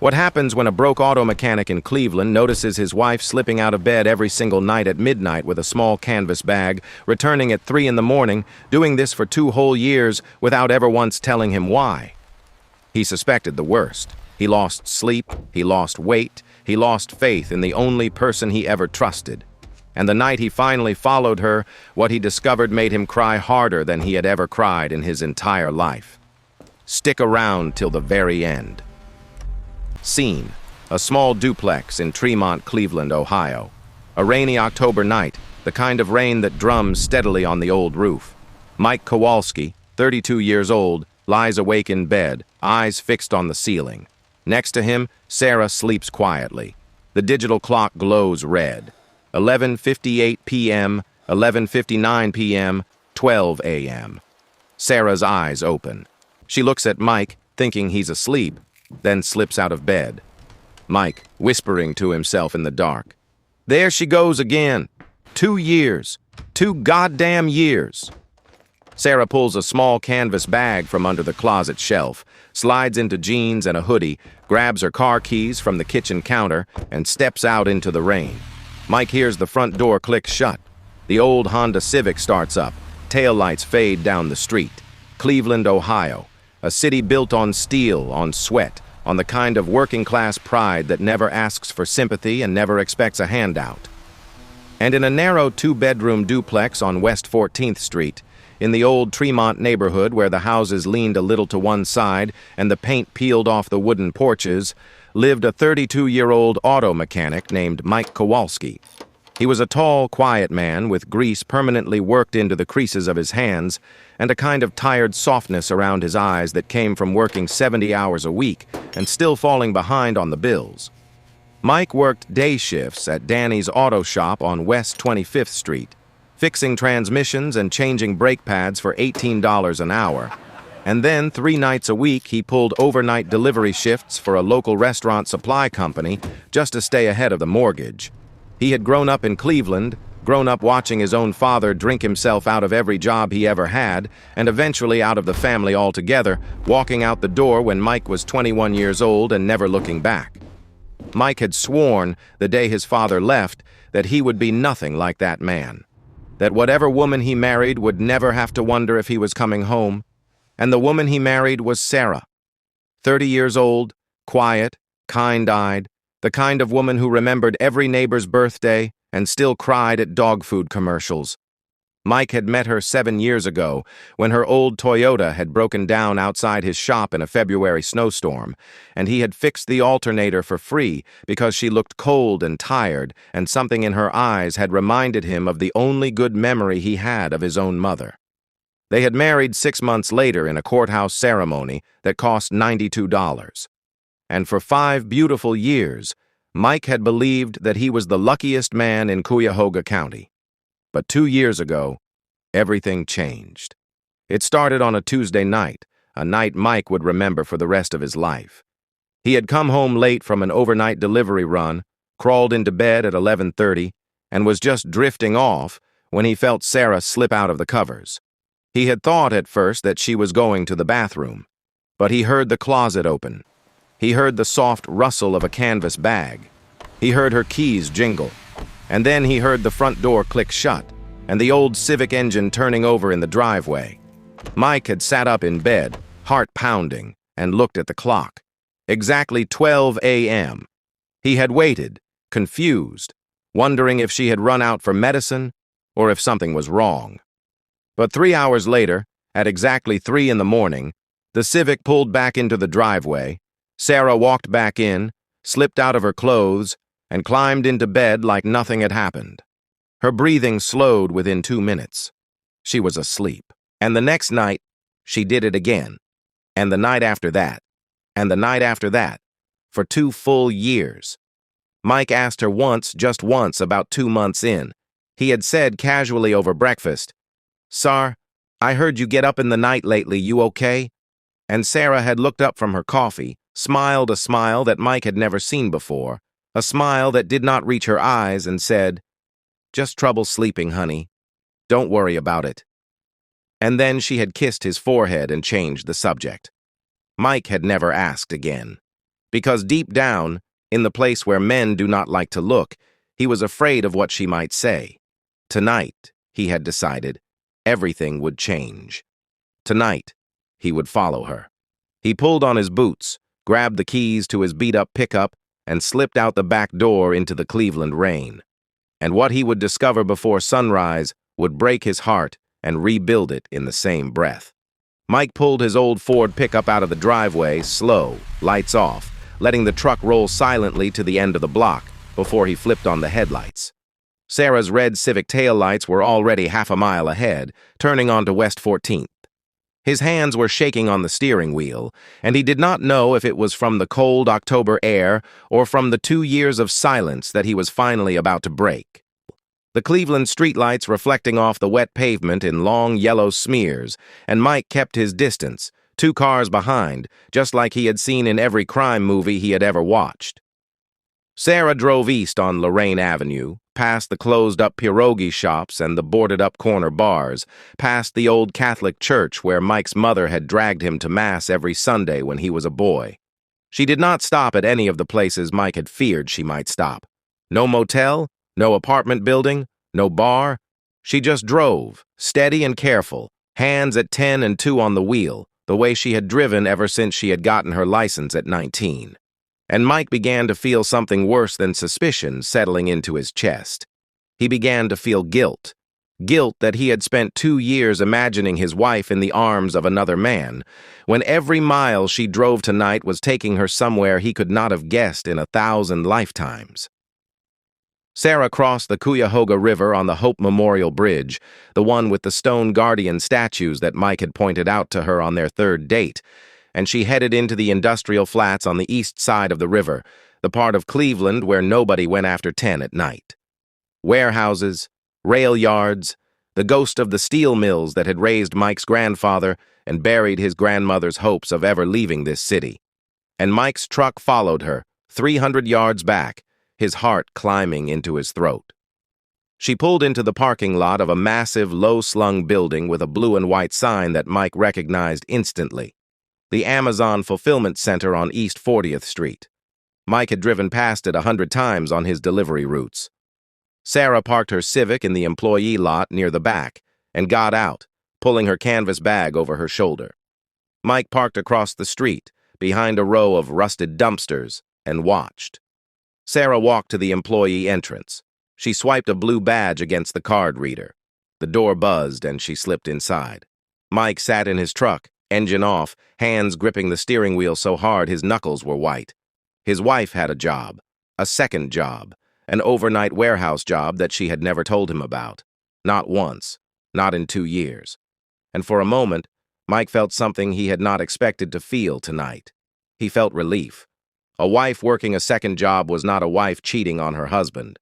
What happens when a broke auto mechanic in Cleveland notices his wife slipping out of bed every single night at midnight with a small canvas bag, returning at 3 in the morning, doing this for 2 whole years without ever once telling him why? He suspected the worst. He lost sleep, he lost weight, he lost faith in the only person he ever trusted. And the night he finally followed her, what he discovered made him cry harder than he had ever cried in his entire life. Stick around till the very end. Scene: a small duplex in Tremont, Cleveland, Ohio. A rainy October night, the kind of rain that drums steadily on the old roof. Mike Kowalski, 32 years old, lies awake in bed, eyes fixed on the ceiling. Next to him, Sarah sleeps quietly. The digital clock glows red. 11:58 p.m., 11:59 p.m., 12 a.m. Sarah's eyes open. She looks at Mike, thinking he's asleep, then slips out of bed. Mike, whispering to himself in the dark. There she goes again. 2 years. 2 goddamn years. Sarah pulls a small canvas bag from under the closet shelf, slides into jeans and a hoodie, grabs her car keys from the kitchen counter, and steps out into the rain. Mike hears the front door click shut. The old Honda Civic starts up. Taillights fade down the street. Cleveland, Ohio. A city built on steel, on sweat, on the kind of working-class pride that never asks for sympathy and never expects a handout. And in a narrow 2-bedroom duplex on West 14th Street, in the old Tremont neighborhood where the houses leaned a little to one side and the paint peeled off the wooden porches, lived a 32-year-old auto mechanic named Mike Kowalski. He was a tall, quiet man with grease permanently worked into the creases of his hands and a kind of tired softness around his eyes that came from working 70 hours a week and still falling behind on the bills. Mike worked day shifts at Danny's Auto Shop on West 25th Street, fixing transmissions and changing brake pads for $18 an hour. And then 3 nights a week he pulled overnight delivery shifts for a local restaurant supply company just to stay ahead of the mortgage. He had grown up in Cleveland, grown up watching his own father drink himself out of every job he ever had, and eventually out of the family altogether, walking out the door when Mike was 21 years old and never looking back. Mike had sworn, the day his father left, that he would be nothing like that man. That whatever woman he married would never have to wonder if he was coming home. And the woman he married was Sarah. 30 years old, quiet, kind-eyed, the kind of woman who remembered every neighbor's birthday and still cried at dog food commercials. Mike had met her 7 years ago when her old Toyota had broken down outside his shop in a February snowstorm, and he had fixed the alternator for free because she looked cold and tired, and something in her eyes had reminded him of the only good memory he had of his own mother. They had married 6 months later in a courthouse ceremony that cost $92. And for 5 beautiful years, Mike had believed that he was the luckiest man in Cuyahoga County. But 2 years ago, everything changed. It started on a Tuesday night, a night Mike would remember for the rest of his life. He had come home late from an overnight delivery run, crawled into bed at 11:30, and was just drifting off when he felt Sarah slip out of the covers. He had thought at first that she was going to the bathroom, but he heard the closet open. He heard the soft rustle of a canvas bag. He heard her keys jingle. And then he heard the front door click shut, and the old Civic engine turning over in the driveway. Mike had sat up in bed, heart pounding, and looked at the clock. Exactly 12 a.m. He had waited, confused, wondering if she had run out for medicine or if something was wrong. But 3 hours later, at exactly 3 in the morning, the Civic pulled back into the driveway. Sarah walked back in, slipped out of her clothes, and climbed into bed like nothing had happened. Her breathing slowed within 2 minutes. She was asleep. And the next night, she did it again. And the night after that. And the night after that. For 2 full years. Mike asked her once, just once, about 2 months in. He had said casually over breakfast, "Sar, I heard you get up in the night lately, you okay?" And Sarah had looked up from her coffee, smiled a smile that Mike had never seen before, a smile that did not reach her eyes, and said, "Just trouble sleeping, honey. Don't worry about it." And then she had kissed his forehead and changed the subject. Mike had never asked again. because deep down, in the place where men do not like to look, he was afraid of what she might say. Tonight, he had decided, everything would change. Tonight, he would follow her. He pulled on his boots, grabbed the keys to his beat-up pickup, and slipped out the back door into the Cleveland rain. And what he would discover before sunrise would break his heart and rebuild it in the same breath. Mike pulled his old Ford pickup out of the driveway, slow, lights off, letting the truck roll silently to the end of the block before he flipped on the headlights. Sarah's red Civic taillights were already half a mile ahead, turning onto West 14th. His hands were shaking on the steering wheel, and he did not know if it was from the cold October air or from the 2 years of silence that he was finally about to break. The Cleveland streetlights reflecting off the wet pavement in long yellow smears, and Mike kept his distance, 2 cars behind, just like he had seen in every crime movie he had ever watched. Sarah drove east on Lorraine Avenue, past the closed-up pierogi shops and the boarded-up corner bars, past the old Catholic church where Mike's mother had dragged him to Mass every Sunday when he was a boy. She did not stop at any of the places Mike had feared she might stop. No motel, no apartment building, no bar. She just drove, steady and careful, hands at 10 and 2 on the wheel, the way she had driven ever since she had gotten her license at 19. And Mike began to feel something worse than suspicion settling into his chest. He began to feel guilt. Guilt that he had spent 2 years imagining his wife in the arms of another man, when every mile she drove tonight was taking her somewhere he could not have guessed in 1,000 lifetimes. Sarah crossed the Cuyahoga River on the Hope Memorial Bridge, the one with the stone guardian statues that Mike had pointed out to her on their 3rd date, and she headed into the industrial flats on the east side of the river, the part of Cleveland where nobody went after 10 at night. Warehouses, rail yards, the ghost of the steel mills that had raised Mike's grandfather and buried his grandmother's hopes of ever leaving this city. And Mike's truck followed her, 300 yards back, his heart climbing into his throat. She pulled into the parking lot of a massive, low-slung building with a blue and white sign that Mike recognized instantly. The Amazon Fulfillment Center on East 40th Street. Mike had driven past it 100 times on his delivery routes. Sarah parked her Civic in the employee lot near the back and got out, pulling her canvas bag over her shoulder. Mike parked across the street, behind a row of rusted dumpsters, and watched. Sarah walked to the employee entrance. She swiped a blue badge against the card reader. The door buzzed and she slipped inside. Mike sat in his truck, engine off, hands gripping the steering wheel so hard his knuckles were white. His wife had a job, a second job, an overnight warehouse job that she had never told him about. Not once, not in 2 years. And for a moment, Mike felt something he had not expected to feel tonight. He felt relief. A wife working a second job was not a wife cheating on her husband.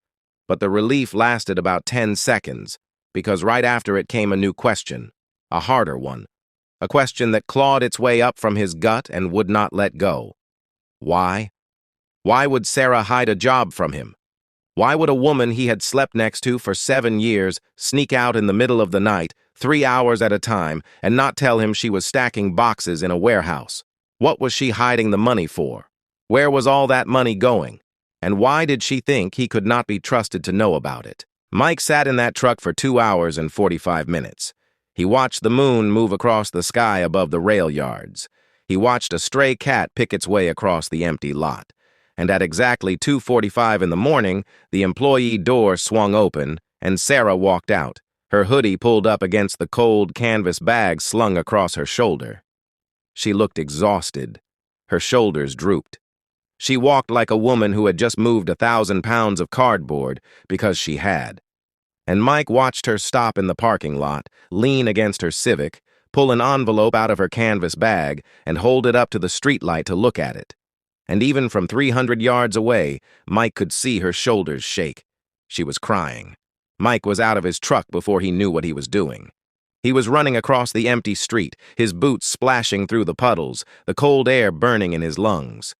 But the relief lasted about 10 seconds, because right after it came a new question, a harder one. A question that clawed its way up from his gut and would not let go. Why? Why would Sarah hide a job from him? Why would a woman he had slept next to for 7 years sneak out in the middle of the night, 3 hours at a time, and not tell him she was stacking boxes in a warehouse? What was she hiding the money for? Where was all that money going? And why did she think he could not be trusted to know about it? Mike sat in that truck for 2 hours and 45 minutes. He watched the moon move across the sky above the rail yards. He watched a stray cat pick its way across the empty lot. And at exactly 2:45 in the morning, the employee door swung open, and Sarah walked out, her hoodie pulled up against the cold canvas bag slung across her shoulder. She looked exhausted. Her shoulders drooped. She walked like a woman who had just moved 1,000 pounds of cardboard, because she had. And Mike watched her stop in the parking lot, lean against her Civic, pull an envelope out of her canvas bag, and hold it up to the streetlight to look at it. And even from 300 yards away, Mike could see her shoulders shake. She was crying. Mike was out of his truck before he knew what he was doing. He was running across the empty street, his boots splashing through the puddles, the cold air burning in his lungs.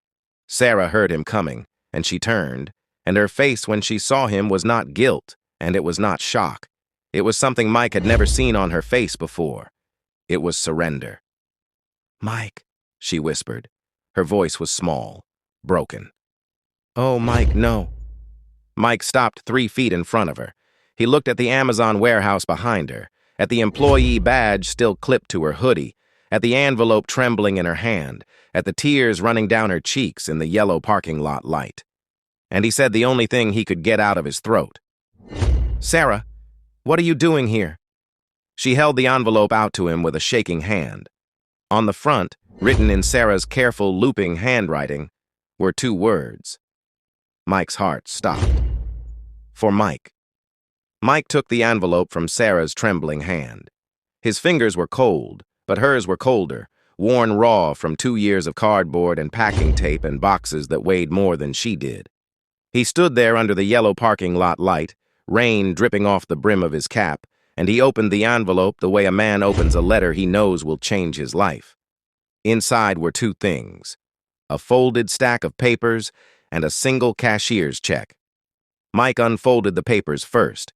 Sarah heard him coming, and she turned, and her face when she saw him was not guilt, and it was not shock. It was something Mike had never seen on her face before. It was surrender. "Mike," she whispered. Her voice was small. broken. "Oh, Mike, no." Mike stopped 3 feet in front of her. He looked at the Amazon warehouse behind her, at the employee badge still clipped to her hoodie, at the envelope trembling in her hand, at the tears running down her cheeks in the yellow parking lot light. And he said the only thing he could get out of his throat. "Sarah, what are you doing here?" She held the envelope out to him with a shaking hand. On the front, written in Sarah's careful, looping handwriting, were 2 words. Mike's heart stopped. For Mike. Mike took the envelope from Sarah's trembling hand. His fingers were cold, but hers were colder, worn raw from 2 years of cardboard and packing tape and boxes that weighed more than she did. He stood there under the yellow parking lot light, rain dripping off the brim of his cap, and he opened the envelope the way a man opens a letter he knows will change his life. Inside were 2 things: a folded stack of papers and a single cashier's check. Mike unfolded the papers first.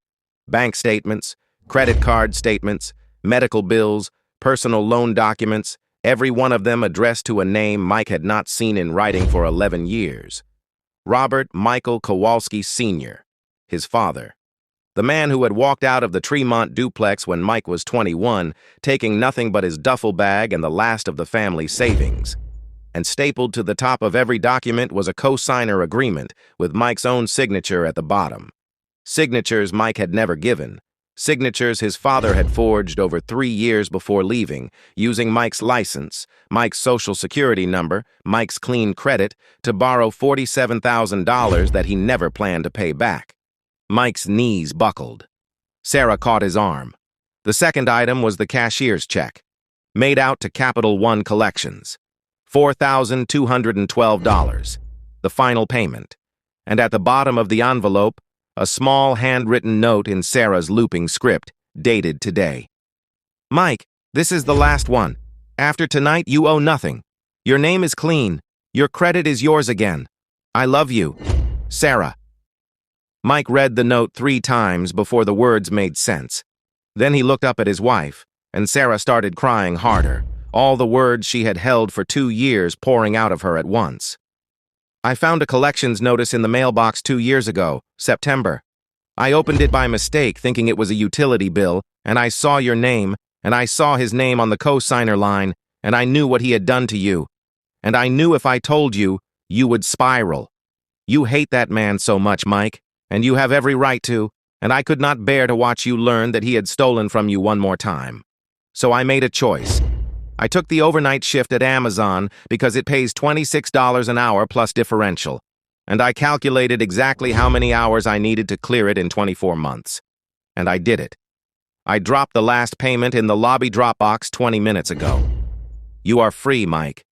Bank statements, credit card statements, medical bills, personal loan documents, every one of them addressed to a name Mike had not seen in writing for 11 years. Robert Michael Kowalski Sr., his father. The man who had walked out of the Tremont duplex when Mike was 21, taking nothing but his duffel bag and the last of the family savings. And stapled to the top of every document was a co-signer agreement with Mike's own signature at the bottom. Signatures Mike had never given. Signatures his father had forged over 3 years before leaving, using Mike's license, Mike's social security number, Mike's clean credit, to borrow $47,000 that he never planned to pay back. Mike's knees buckled. Sarah caught his arm. The second item was the cashier's check, made out to Capital One Collections. $4,212, the final payment. And at the bottom of the envelope, a small handwritten note in Sarah's looping script, dated today. "Mike, this is the last one. After tonight, you owe nothing. Your name is clean. Your credit is yours again. I love you. Sarah." Mike read the note 3 times before the words made sense. Then he looked up at his wife, and Sarah started crying harder, all the words she had held for 2 years pouring out of her at once. "I found a collections notice in the mailbox 2 years ago, September. I opened it by mistake, thinking it was a utility bill, and I saw your name, and I saw his name on the co-signer line, and I knew what he had done to you. And I knew if I told you, you would spiral. You hate that man so much, Mike, and you have every right to, and I could not bear to watch you learn that he had stolen from you one more time. So I made a choice. I took the overnight shift at Amazon because it pays $26 an hour plus differential, and I calculated exactly how many hours I needed to clear it in 24 months. And I did it. I dropped the last payment in the lobby drop box 20 minutes ago. You are free, Mike.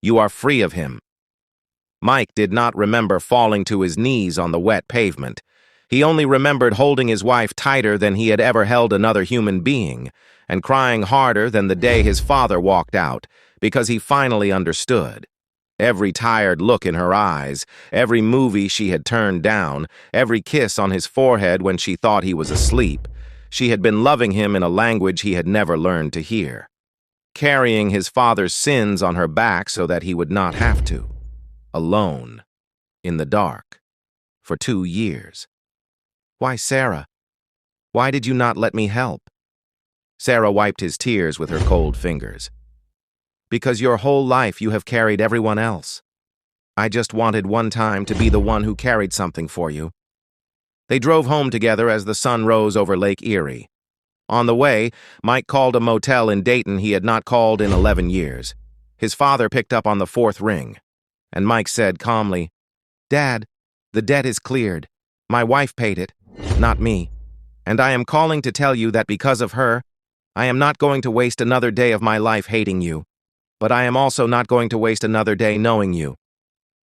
You are free of him." Mike did not remember falling to his knees on the wet pavement. He only remembered holding his wife tighter than he had ever held another human being, and crying harder than the day his father walked out, because he finally understood. Every tired look in her eyes, every movie she had turned down, every kiss on his forehead when she thought he was asleep, she had been loving him in a language he had never learned to hear. Carrying his father's sins on her back so that he would not have to. Alone. In the dark. For 2 years. "Why, Sarah? Why did you not let me help?" Sarah wiped his tears with her cold fingers. "Because your whole life you have carried everyone else. I just wanted one time to be the one who carried something for you." They drove home together as the sun rose over Lake Erie. On the way, Mike called a motel in Dayton he had not called in 11 years. His father picked up on the 4th ring, and Mike said calmly, "Dad, the debt is cleared. My wife paid it, not me. And I am calling to tell you that because of her, I am not going to waste another day of my life hating you, but I am also not going to waste another day knowing you.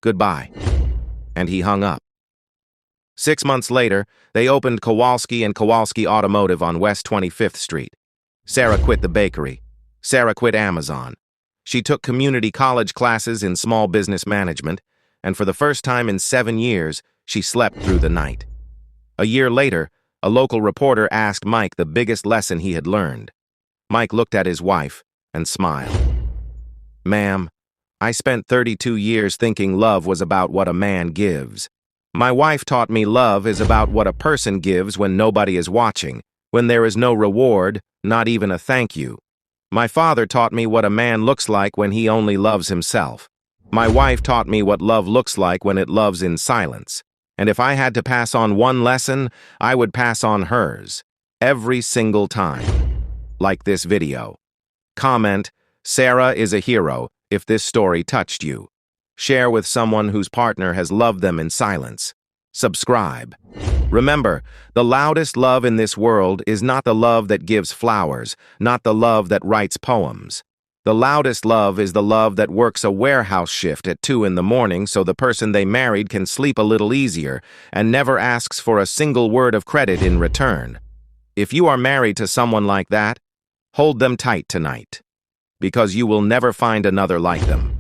Goodbye." And he hung up. 6 months later, they opened Kowalski and Kowalski Automotive on West 25th Street. Sarah quit the bakery. Sarah quit Amazon. She took community college classes in small business management, and for the first time in 7 years, she slept through the night. A year later, a local reporter asked Mike the biggest lesson he had learned. Mike looked at his wife and smiled. "Ma'am, I spent 32 years thinking love was about what a man gives. My wife taught me love is about what a person gives when nobody is watching, when there is no reward, not even a thank you. My father taught me what a man looks like when he only loves himself. My wife taught me what love looks like when it loves in silence. And if I had to pass on one lesson, I would pass on hers. Every single time. Like this video. Comment, Sarah is a hero, if this story touched you. Share with someone whose partner has loved them in silence. Subscribe. Remember, the loudest love in this world is not the love that gives flowers, not the love that writes poems. The loudest love is the love that works a warehouse shift at 2 in the morning so the person they married can sleep a little easier and never asks for a single word of credit in return. If you are married to someone like that, hold them tight tonight, because you will never find another like them.